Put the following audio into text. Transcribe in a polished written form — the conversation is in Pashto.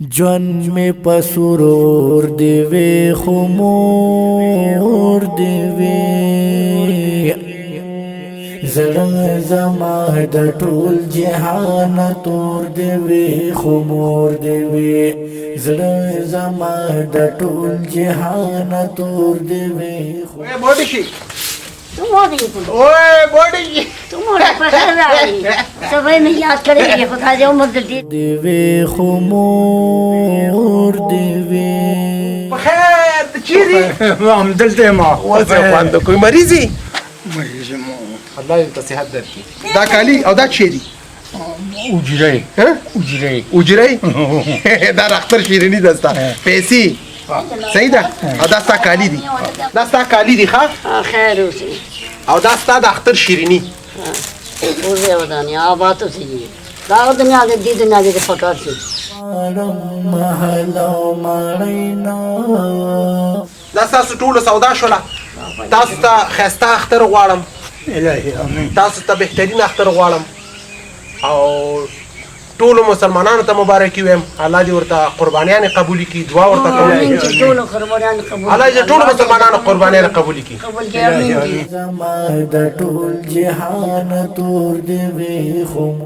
جون می پسرور دی وی خمور دی وی زړه زما د ټول جهان تور دی وی خمور دی وی زړه زما د ټول جهان تور دی وی ओए बॉडी की तुम्हारी ओए बॉडी की तुम्हारे पसंद आई सब में याद करेंगे खुदा जो मदद दी دی وی خمور دی وی بخير تشيري هم دلته ما وزه خواند کوئی مریضی مریض مو الله دې ته صحت درکړي دا کالی او دا چيري اجره ها اجره اجري دا اختر شیرینی دستا پیسې صحیح ده او دا ستا کالی دي دا ستا کالی دي ښه خیر اوسي او دا ستا د اختر شیرینی اوسه وداني آباد اوسي دا دنیا دې دنیا دې فقط شي مارم محلو مارینا دا تاسو ټول سودا شوله تاسو ته خسته اختر غواړم الهي امين تاسو ته بهترین اختر غواړم او ټول مسلمانانو ته مبارکي وایم الله دې ورته قربانیان قبول کړي دعا ورته کوم امين چې ټول قربانيان قبول الله دې ټول مسلمانانو قربانیان قبول کړي قبول کړي امين زما د ټول جهان تور دی وی خمور